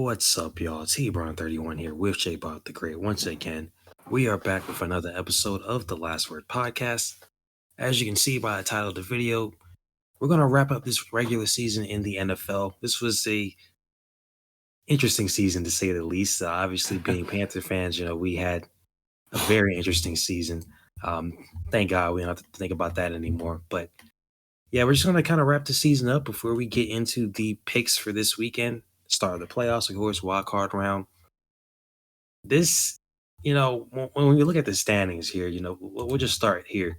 What's up, y'all? TBrown31 here with JaboctheGreat. Once again, we are back with another episode of the Last Word podcast. As you can see by the title of the video, we're going to wrap up this regular season in the NFL. This was a interesting season, to say the least. Obviously, being Panther fans, we had a very interesting season. Thank God we don't have to think about that anymore. But yeah, we're just going to kind of wrap the season up before we get into the picks for this weekend. Start of the playoffs, of course, wild card round. This, when we look at the standings here, we'll just start here.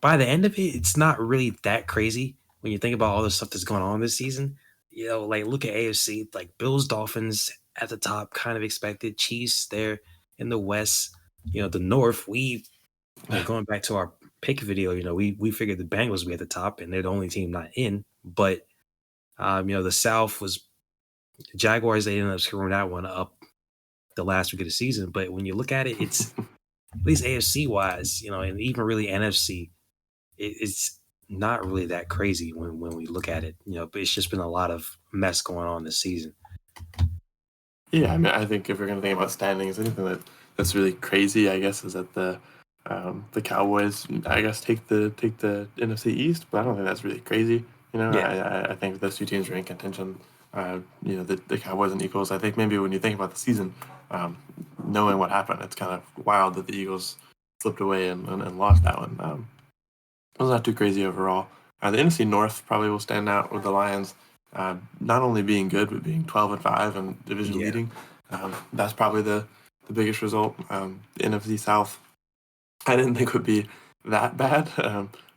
By the end of it, it's not really that crazy when you think about all the stuff that's going on this season. Like look at AFC, like Bills, Dolphins at the top, kind of expected. Chiefs there in the West. The North, going back to our pick video, we figured the Bengals would be at the top, and they're the only team not in. But the South was Jaguars. They ended up screwing that one up the last week of the season. But when you look at it, it's at least AFC wise, and even really NFC, it's not really that crazy when we look at it. But it's just been a lot of mess going on this season. Yeah, I mean, I think if we're going to think about standings, anything that's really crazy, I guess, is that the Cowboys, I guess, take the NFC East, but I don't think that's really crazy. I think those two teams are in contention. The Cowboys and Eagles. I think maybe when you think about the season, knowing what happened, it's kind of wild that the Eagles slipped away and lost that one. It was not too crazy overall. The NFC North probably will stand out with the Lions, not only being good, but being 12-5 and division leading. That's probably the biggest result. The NFC South, I didn't think would be that bad.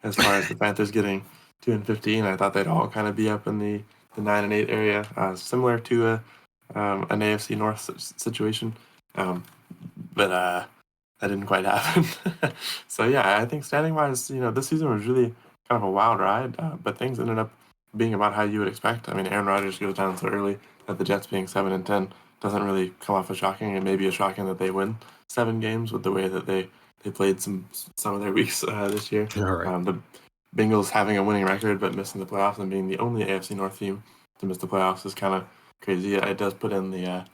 As far as the Panthers getting 2-15, I thought they'd all kind of be up in the 9-8 area, similar to an AFC North situation. But that didn't quite happen. So yeah, I think standing wise, this season was really kind of a wild ride, but things ended up being about how you would expect. I mean, Aaron Rodgers goes down so early that the Jets being 7-10 doesn't really come off as shocking. It may be shocking that they win 7 games with the way that they played some of their weeks this year. Right. The Bengals having a winning record but missing the playoffs and being the only AFC North team to miss the playoffs is kind of crazy. It does put in the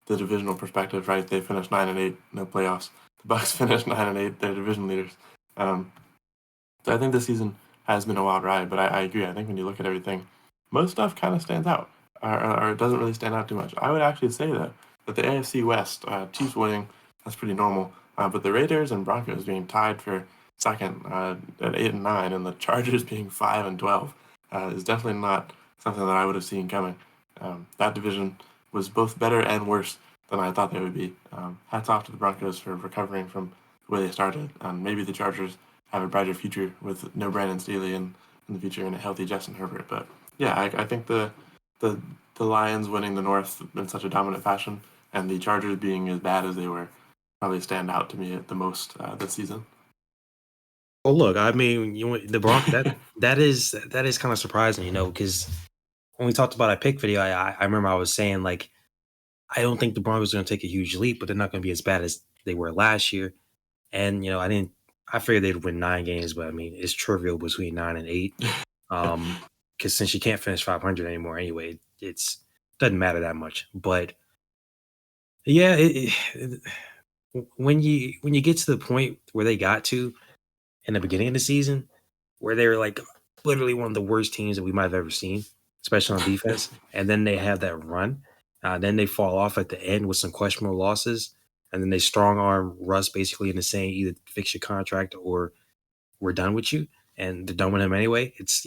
divisional perspective, right? They finished 9-8, no playoffs. The Bucs finished 9-8, they're division leaders. So I think this season has been a wild ride, but I agree. I think when you look at everything, most stuff kind of stands out, or it doesn't really stand out too much. I would actually say that the AFC West, Chiefs winning, that's pretty normal. But the Raiders and Broncos being tied for second at 8-9, and the Chargers being 5-12 is definitely not something that I would have seen coming. That division was both better and worse than I thought they would be. Hats off to the Broncos for recovering from the way they started. Maybe the Chargers have a brighter future with no Brandon Staley in the future and a healthy Justin Herbert. But yeah, I think the Lions winning the North in such a dominant fashion and the Chargers being as bad as they were probably stand out to me the most this season. Well, look, I mean, the Broncos that is kind of surprising, because when we talked about our pick video, I remember I was saying, like, I don't think the Broncos are going to take a huge leap, but they're not going to be as bad as they were last year. And I figured they'd win 9 games, but I mean, it's trivial between 9 and 8. Because since you can't finish 500 anymore anyway, it's doesn't matter that much. But yeah, when you get to the point where they got to in the beginning of the season, where they were like literally one of the worst teams that we might have ever seen, especially on defense, and then they have that run, then they fall off at the end with some questionable losses, and then they strong arm Russ basically into saying either fix your contract or we're done with you, and they're done with him anyway. It's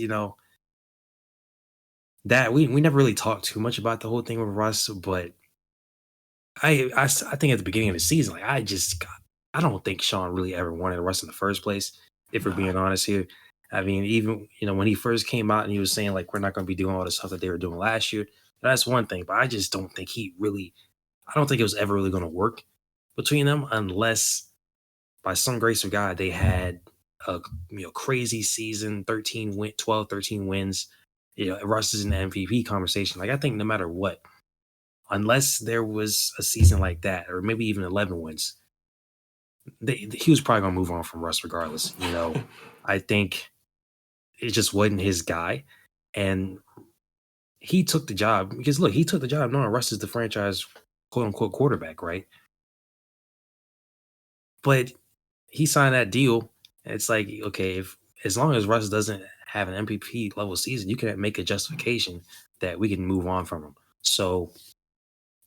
that we never really talked too much about the whole thing with Russ, but I think at the beginning of the season, like I don't think Sean really ever wanted Russ in the first place, if we're being honest here. I mean, even when he first came out and he was saying like we're not going to be doing all the stuff that they were doing last year, that's one thing. But I just don't think I don't think it was ever really going to work between them unless by some grace of God they had a crazy season, 12, 13 wins. Russ is in the MVP conversation. Like I think no matter what, unless there was a season like that, or maybe even 11 wins, he was probably going to move on from Russ regardless. I think it just wasn't his guy. And he took the job because look, he took the job knowing Russ is the franchise quote unquote quarterback, right? But he signed that deal. And it's like, okay, if as long as Russ doesn't have an MVP level season, you can make a justification that we can move on from him. So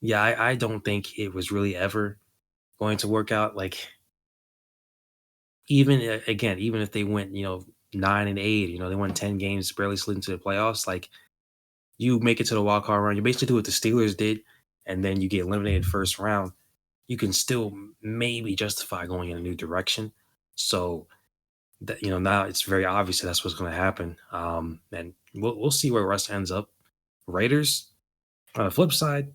yeah, I don't think it was really ever going to work out. Like even again, even if they went, 9-8, they won 10 games, barely slid into the playoffs, like you make it to the wild card round, you basically do what the Steelers did, and then you get eliminated first round, you can still maybe justify going in a new direction. So that now it's very obvious that's what's going to happen. And we'll see where Russ ends up. Raiders on the flip side,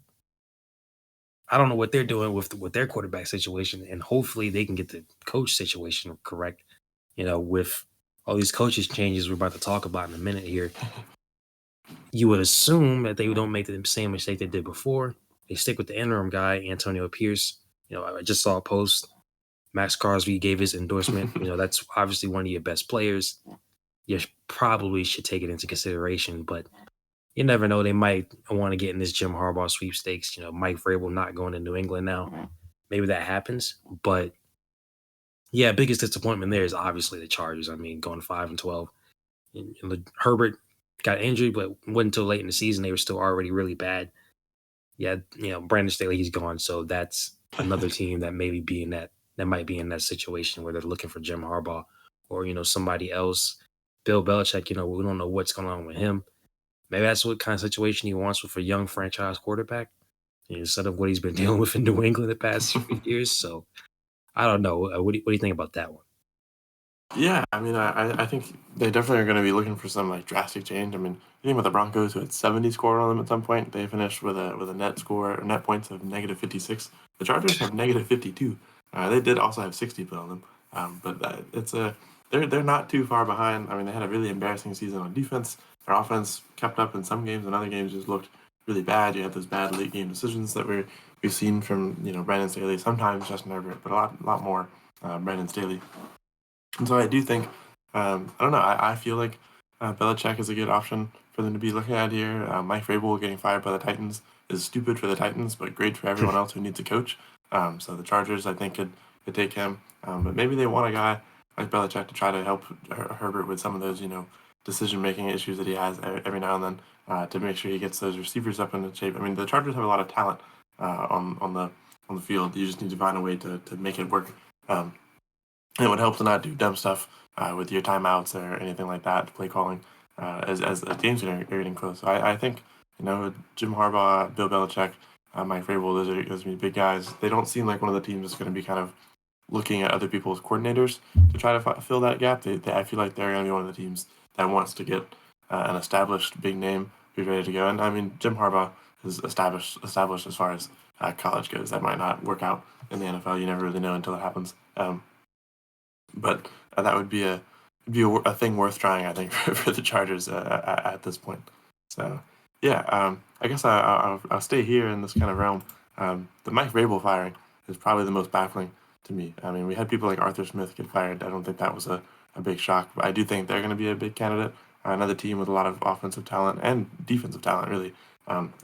I don't know what they're doing with their quarterback situation, and hopefully they can get the coach situation correct. With all these coaches changes we're about to talk about in a minute here, you would assume that they don't make the same mistake they did before. They stick with the interim guy, Antonio Pierce. I just saw a post. Max Crosby gave his endorsement. That's obviously one of your best players. You probably should take it into consideration, but you never know. They might want to get in this Jim Harbaugh sweepstakes. Mike Vrabel not going to New England now. Maybe that happens, but yeah, biggest disappointment there is obviously the Chargers. I mean, going 5-12. Herbert got injured, but wasn't until late in the season. They were still already really bad. Yeah, Brandon Staley, he's gone, so that's another team that maybe that might be in that situation where they're looking for Jim Harbaugh or somebody else. Bill Belichick, we don't know what's going on with him. Maybe that's what kind of situation he wants with a young franchise quarterback instead of what he's been dealing with in New England the past few years. So I don't know. What do you think about that one? Yeah, I mean, I think they definitely are going to be looking for some like drastic change. I mean, you think about the Broncos who had 70 scored on them at some point. They finished with a net score or net points of -56. The Chargers have -52. They did also have 60 put on them, but it's a they're not too far behind. I mean, they had a really embarrassing season on defense. Their offense kept up in some games, and other games just looked really bad. You had those bad late game decisions that we've seen from Brandon Staley, sometimes Justin Herbert, but a lot more Brandon Staley. And so I do think, I don't know, I feel like Belichick is a good option for them to be looking at here. Mike Vrabel getting fired by the Titans is stupid for the Titans, but great for everyone else who needs a coach. So the Chargers, I think, could take him. But maybe they want a guy like Belichick to try to help Herbert with some of those, decision-making issues that he has every now and then to make sure he gets those receivers up into shape. I mean, the Chargers have a lot of talent on the field. You just need to find a way to make it work. It would help to not do dumb stuff with your timeouts or anything like that, play calling, as games are getting close. So I think, Jim Harbaugh, Bill Belichick, Mike Vrabel, those are big guys. They don't seem like one of the teams that's going to be kind of looking at other people's coordinators to try to fill that gap. I feel like they're going to be one of the teams that wants to get an established big name who's ready to go. And I mean, Jim Harbaugh is established as far as college goes. That might not work out in the NFL. You never really know until it happens. But that would be a thing worth trying, I think, for the Chargers at this point. So yeah, I guess I'll stay here in this kind of realm. The Mike Vrabel firing is probably the most baffling to me. I mean, we had people like Arthur Smith get fired. I don't think that was a big shock, but I do think they're going to be a big candidate. Another team with a lot of offensive talent and defensive talent, really,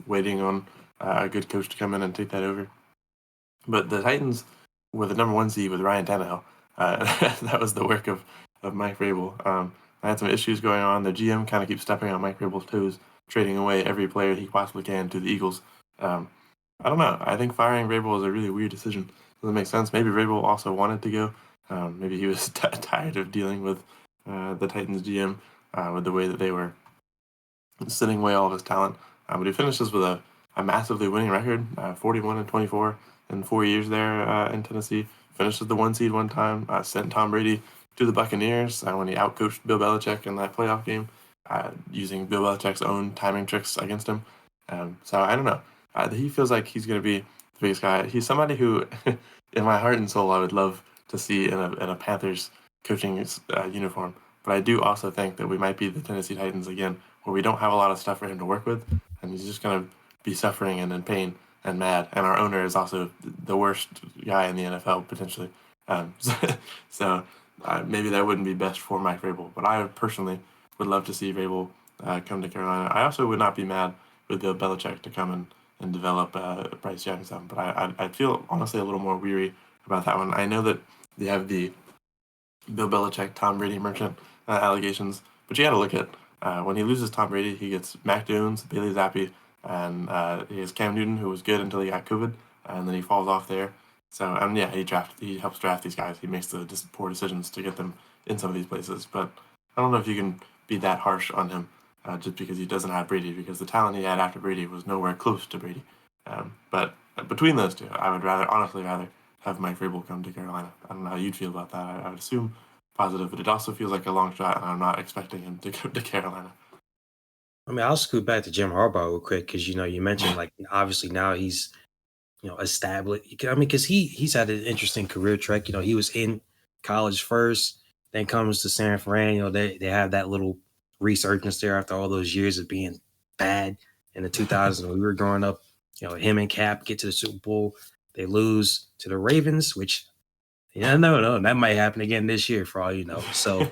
waiting on a good coach to come in and take that over. But the Titans were the number one seed with Ryan Tannehill. That was the work of Mike Vrabel. I had some issues going on. The GM kind of keeps stepping on Mike Vrabel's toes, trading away every player he possibly can to the Eagles. I don't know. I think firing Vrabel is a really weird decision. Doesn't make sense. Maybe Vrabel also wanted to go. Maybe he was tired of dealing with the Titans GM with the way that they were sitting away all of his talent. But he finishes with a massively winning record, 41-24 in 4 years there in Tennessee. Finished as the one seed one time. Sent Tom Brady to the Buccaneers when he outcoached Bill Belichick in that playoff game, using Bill Belichick's own timing tricks against him. So I don't know. He feels like he's going to be the biggest guy. He's somebody who, in my heart and soul, I would love to see in a Panthers coaching uniform. But I do also think that we might be the Tennessee Titans again, where we don't have a lot of stuff for him to work with, and he's just going to be suffering and in pain and mad. And our owner is also the worst guy in the NFL potentially. So maybe that wouldn't be best for Mike Vrabel. But I personally would love to see Vrabel come to Carolina. I also would not be mad with Bill Belichick to come and develop Bryce Young some. But I feel honestly a little more weary about that one. I know that they have the Bill Belichick, Tom Brady merchant allegations, but you got to look at when he loses Tom Brady, he gets Mac Jones, Bailey Zappi, and he has Cam Newton, who was good until he got COVID, and then he falls off there. So yeah, he helps draft these guys. He makes the poor decisions to get them in some of these places. But I don't know if you can be that harsh on him just because he doesn't have Brady, because the talent he had after Brady was nowhere close to Brady. But between those two, I would honestly rather have Mike Vrabel come to Carolina. I don't know how you'd feel about that. I would assume positive, but it also feels like a long shot, and I'm not expecting him to go to Carolina. I mean, I'll scoot back to Jim Harbaugh real quick because you mentioned like obviously now he's established. I mean, because he's had an interesting career track. He was in college first, then comes to San Fran. They have that little resurgence there after all those years of being bad in the 2000s when we were growing up. Him and Cap get to the Super Bowl. They lose to the Ravens, which no, that might happen again this year for all you know. So,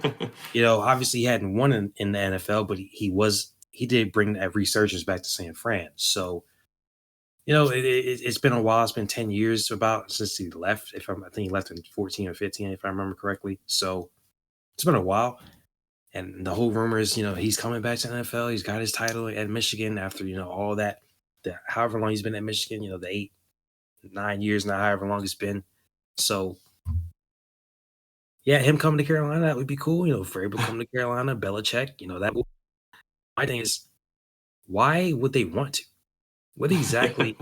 obviously he hadn't won in the NFL, but he did bring that resurgence back to San Fran. So, it's been a while. It's been 10 years about since he left. I think he left in 14 or 15, if I remember correctly. So it's been a while. And the whole rumor is, he's coming back to the NFL. He's got his title at Michigan after, all that, however long he's been at Michigan, the 8, 9 years now, however long it's been. So yeah, him coming to Carolina, that would be cool. Vrabel coming to Carolina, Belichick, that would. My thing is, why would they want to? What exactly?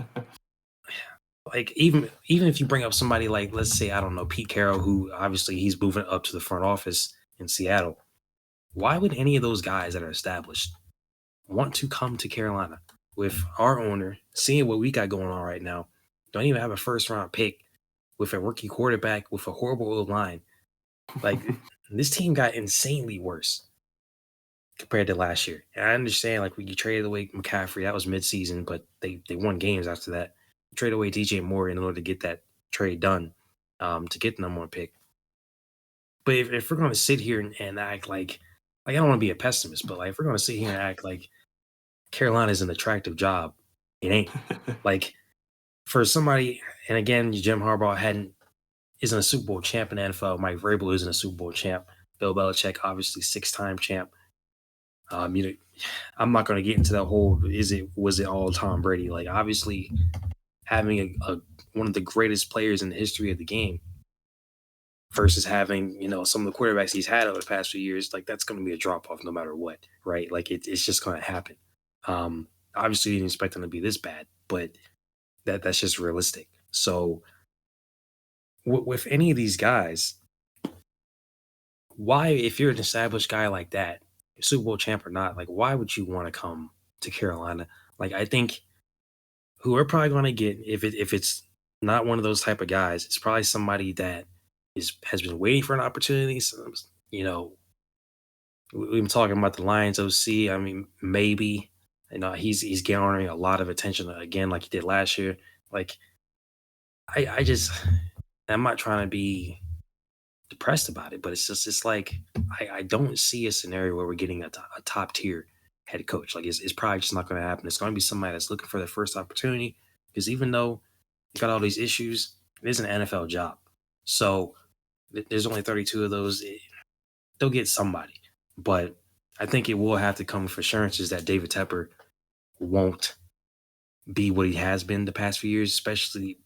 Like even if you bring up somebody like, let's say, I don't know, Pete Carroll, who obviously he's moving up to the front office in Seattle. Why would any of those guys that are established want to come to Carolina with our owner, seeing what we got going on right now? Don't even have a first round pick with a rookie quarterback with a horrible old line. Like this team got insanely worse compared to last year. And I understand, like, when you traded away McCaffrey, that was midseason, but they won games after that. You trade away DJ Moore in order to get that trade done, to get the number one pick. But if we're going to sit here and act like I don't want to be a pessimist, but like if we're going to sit here and act like Carolina is an attractive job, it ain't. Like for somebody, and again, Jim Harbaugh isn't a Super Bowl champ in the NFL. Mike Vrabel isn't a Super Bowl champ. Bill Belichick, obviously 6-time champ. I'm not going to get into that whole was it all Tom Brady? Like obviously having a one of the greatest players in the history of the game versus having some of the quarterbacks he's had over the past few years, like that's going to be a drop off no matter what, right? Like it's just going to happen. Obviously you didn't expect them to be this bad, but that's just realistic. So with any of these guys, why, if you're an established guy like that, Super Bowl champ or not, like why would you want to come to Carolina? Like I think who we're probably going to get, if it's not one of those type of guys, it's probably somebody that has been waiting for an opportunity. So, we've been talking about the Lions OC. I mean, maybe he's garnering a lot of attention again, like he did last year. Like I'm not trying to be depressed about it, but it's like I don't see a scenario where we're getting a top tier head coach. Like it's probably just not going to happen. It's going to be somebody that's looking for their first opportunity, because even though you got all these issues, it is an NFL job. So there's only 32 of those. They'll get somebody, but I think it will have to come with assurances that David Tepper won't be what he has been the past few years, especially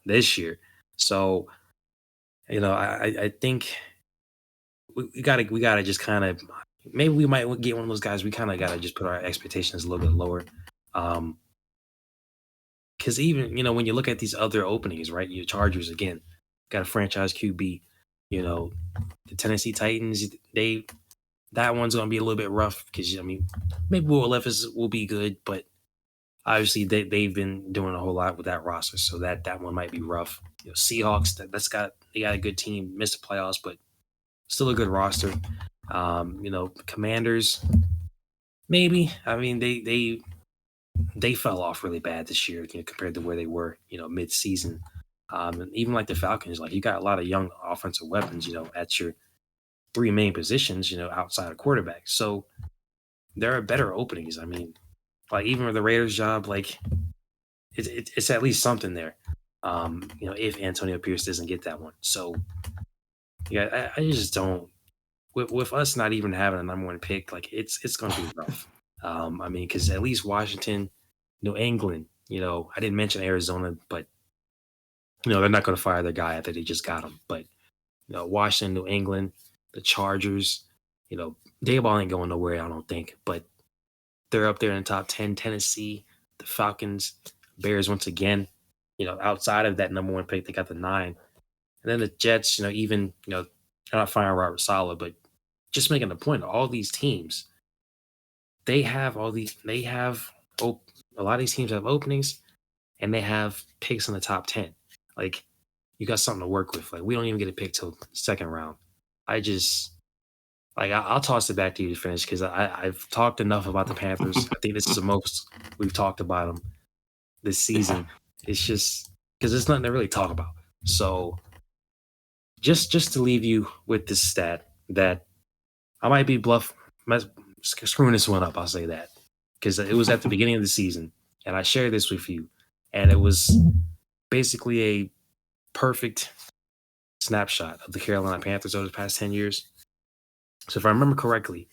this year. So I think we gotta just kind of, maybe we might get one of those guys. We kind of gotta just put our expectations a little bit lower, because even when you look at these other openings, right? Your Chargers again got a franchise QB. The Tennessee Titans, that one's gonna be a little bit rough because maybe Will Levis will be good, but obviously they've been doing a whole lot with that roster, so that one might be rough. Seahawks, they got a good team, missed the playoffs, but still a good roster. Commanders, maybe. I mean, they fell off really bad this year, compared to where they were, mid-season. And even like the Falcons, like you got a lot of young offensive weapons, at your three main positions, outside of quarterback. So there are better openings. I mean, Like even with the Raiders job, like it's at least something there. If Antonio Pierce doesn't get that one. So yeah, I just don't with us not even having a number one pick, like it's gonna be rough. Because at least Washington, New England, I didn't mention Arizona, but they're not gonna fire their guy after they just got him. But Washington, New England, the Chargers, Dayball ain't going nowhere, I don't think. But they're up there in the top 10. Tennessee, the Falcons, Bears once again. Outside of that number one pick, they got the 9. And then the Jets, they're not firing Robert Saleh, but just making the point, all these teams, they have a lot of these teams have openings and they have picks in the top 10. Like, you got something to work with. Like, we don't even get a pick till second round. I'll toss it back to you to finish because I've talked enough about the Panthers. I think this is the most we've talked about them this season. It's just because there's nothing to really talk about. So just to leave you with this stat that I might be screwing this one up. I'll say that because it was at the beginning of the season, and I shared this with you, and it was basically a perfect snapshot of the Carolina Panthers over the past 10 years. So if I remember correctly,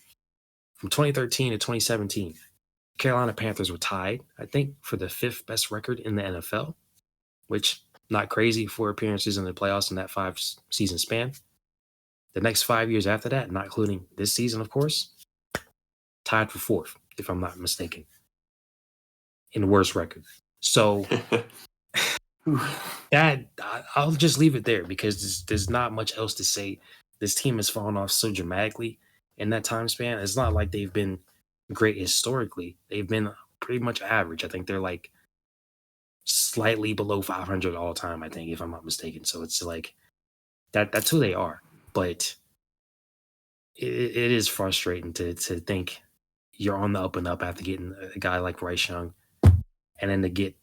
from 2013 to 2017, Carolina Panthers were tied, I think, for the 5th best record in the NFL, which not crazy for appearances in the playoffs in that 5-season span. The next 5 years after that, not including this season, of course, tied for 4th, if I'm not mistaken, in the worst record. So I'll just leave it there because there's not much else to say. This team has fallen off so dramatically in that time span. It's not like they've been great historically. They've been pretty much average. I think they're like slightly below 500 all time, I think, if I'm not mistaken. So it's like that's who they are. But it is frustrating to think you're on the up and up after getting a guy like Bryce Young and then to get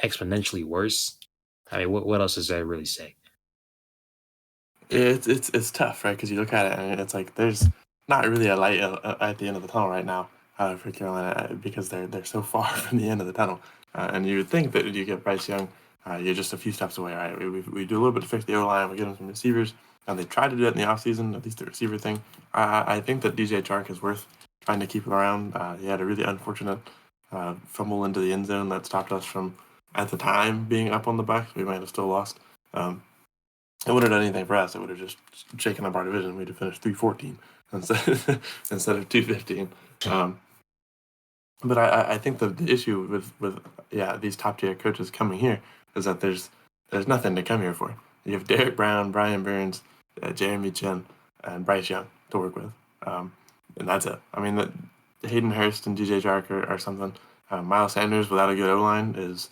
exponentially worse. I mean, what else does that really say? It's tough, right? Because you look at it and it's like there's not really a light at the end of the tunnel right now for Carolina because they're so far from the end of the tunnel. And you would think that you get Bryce Young, you're just a few steps away, right? We do a little bit to fix the O-line, we get them some receivers, and they tried to do it in the offseason, at least the receiver thing. I think that DJ Chark is worth trying to keep him around. He had a really unfortunate fumble into the end zone that stopped us from, at the time, being up on the Bucs. We might have still lost. It wouldn't have done anything for us. It would have just shaken up our division. We'd have finished 314 instead of 215. But I think the issue with these top tier coaches coming here is that there's nothing to come here for. You have Derek Brown, Brian Burns, Jeremy Chin, and Bryce Young to work with, and that's it. I mean, Hayden Hurst and DJ Chark are something. Miles Sanders without a good O line is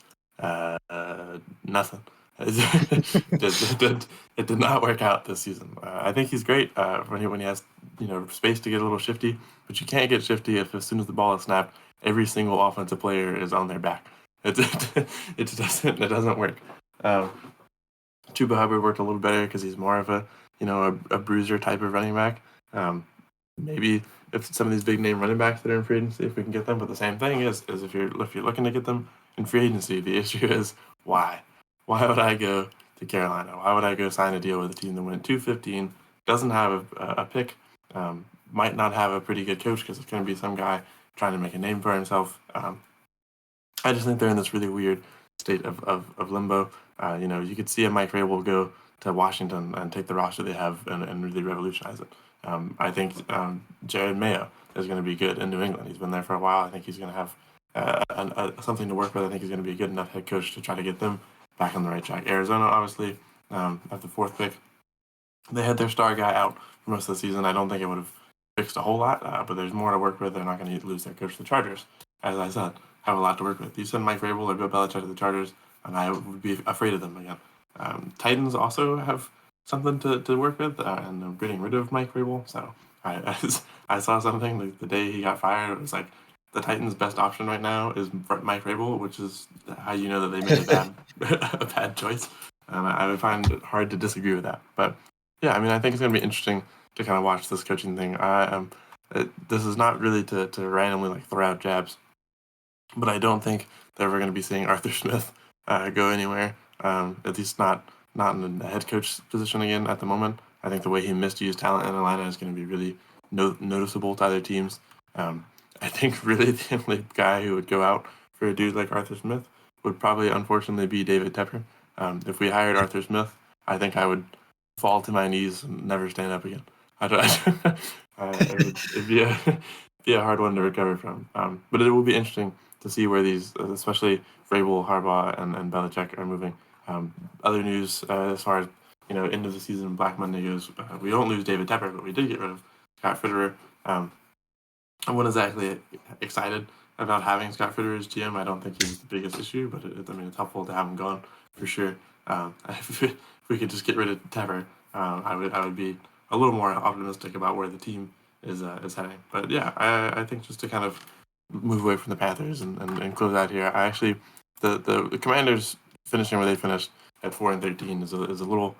nothing. It did not work out this season. I think he's great when he has space to get a little shifty, but you can't get shifty if as soon as the ball is snapped, every single offensive player is on their back. It doesn't work. Chuba Hubbard worked a little better because he's more of a bruiser type of running back. Maybe if some of these big name running backs that are in free agency, if we can get them, but the same thing is if you're looking to get them in free agency, the issue is why. Why would I go to Carolina? Why would I go sign a deal with a team that went 215, doesn't have a pick, might not have a pretty good coach because it's going to be some guy trying to make a name for himself. I just think they're in this really weird state of limbo. You could see a Mike Vrabel go to Washington and take the roster they have and really revolutionize it. I think Jared Mayo is going to be good in New England. He's been there for a while. I think he's going to have something to work with. I think he's going to be a good enough head coach to try to get them back on the right track. Arizona, obviously, at the 4th pick, they had their star guy out for most of the season. I don't think it would have fixed a whole lot, but there's more to work with. They're not going to lose their coach to the Chargers. As I said, have a lot to work with. You send Mike Vrabel or Bill Belichick to the Chargers, and I would be afraid of them again. Titans also have something to work with, and they're getting rid of Mike Vrabel. So I saw something the day he got fired. It was like, the Titans' best option right now is Mike Vrabel, which is how you know that they made a bad choice. I would find it hard to disagree with that. But yeah, I mean, I think it's going to be interesting to kind of watch this coaching thing. This is not really to randomly throw out jabs but I don't think that we're going to be seeing Arthur Smith go anywhere. At least not in the head coach position again at the moment. I think the way he misused talent in Atlanta is going to be really noticeable to other teams. I think really the only guy who would go out for a dude like Arthur Smith would probably, unfortunately, be David Tepper. If we hired Arthur Smith, I think I would fall to my knees and never stand up again. It'd be a hard one to recover from. But it will be interesting to see where these, especially Vrabel, Harbaugh, and Belichick are moving. Other news as far as end of the season Black Monday goes, we don't lose David Tepper, but we did get rid of Scott Fitterer. I wasn't exactly excited about having Scott Fitterer as GM. I don't think he's the biggest issue, but it's helpful to have him gone for sure. If we could just get rid of Tepper, I would be a little more optimistic about where the team is heading. But yeah, I think just to kind of move away from the Panthers and close out here, I actually the Commanders finishing where they finished at 4-13 is a little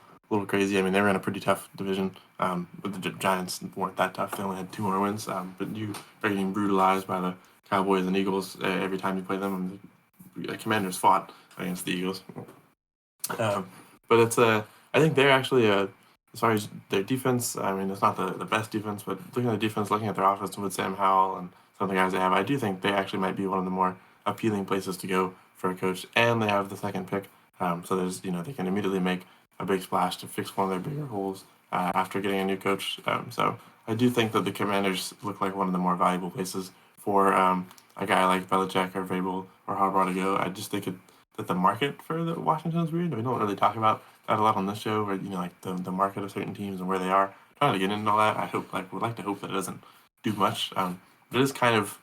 crazy. I mean, they were in a pretty tough division. But the Giants weren't that tough. They only had 2 more wins. But you are getting brutalized by the Cowboys and Eagles every time you play them. And the Commanders fought against the Eagles. But it's I think they're actually as far as their defense. I mean, it's not the best defense, but looking at the defense, looking at their offense with Sam Howell and some of the guys they have, I do think they actually might be one of the more appealing places to go for a coach. And they have the second pick, so there's they can immediately make a big splash to fix one of their bigger holes after getting a new coach. So I do think that the Commanders look like one of the more valuable places for a guy like Belichick or Vrabel or Harbaugh to go. I just think that the market for the Washington is weird. We don't really talk about that a lot on this show, where like the market of certain teams and where they are. Trying to get into all that. Would like to hope that it doesn't do much. But it is kind of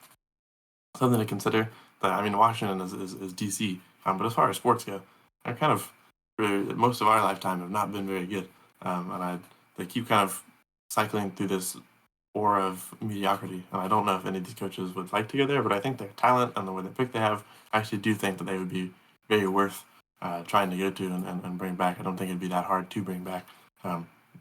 something to consider. That I mean, Washington is DC, but as far as sports go, they're kind of for most of our lifetime have not been very good, and they keep kind of cycling through this aura of mediocrity. And I don't know if any of these coaches would like to go there, but I think their talent and the way the pick they have, I actually do think that they would be very worth trying to go to and bring back. I don't think it'd be that hard to bring back,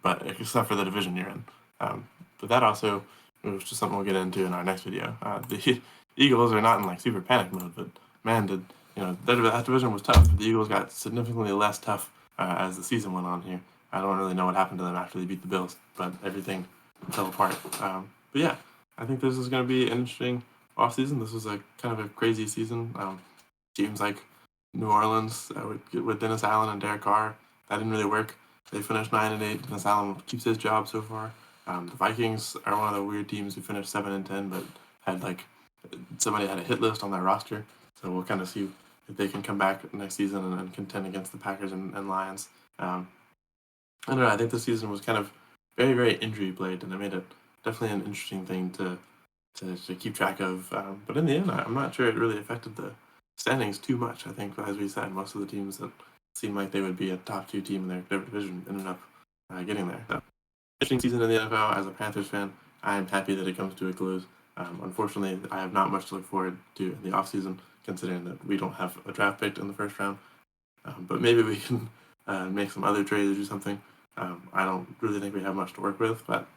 but except for the division you're in. But that also was just something we'll get into in our next video. The Eagles are not in like super panic mode, but man, that division was tough. The Eagles got significantly less tough as the season went on here. I don't really know what happened to them after they beat the Bills, but everything fell apart. But yeah, I think this is going to be an interesting offseason. This was a kind of a crazy season. Teams like New Orleans with Dennis Allen and Derek Carr, that didn't really work. They finished 9-8. Dennis Allen keeps his job so far. The Vikings are one of the weird teams who finished 7-10, but had somebody had a hit list on their roster. So we'll kind of see if they can come back next season and contend against the Packers and Lions. I don't know. I think this season was kind of very, very injury played, and it made it definitely an interesting thing to keep track of. But in the end, I'm not sure it really affected the standings too much. I think, as we said, most of the teams that seemed like they would be a top 2 team in their division ended up getting there. So, interesting season in the NFL. As a Panthers fan, I am happy that it comes to a close. Unfortunately, I have not much to look forward to in the offseason, considering that we don't have a draft pick in the first round. But maybe we can make some other trades or do something. I don't really think we have much to work with, but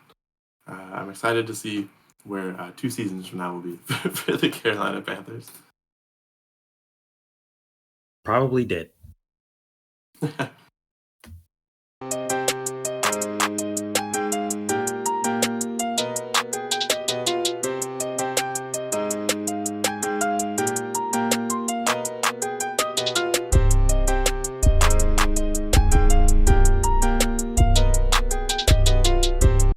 I'm excited to see where 2 seasons from now will be for the Carolina Panthers. Probably did.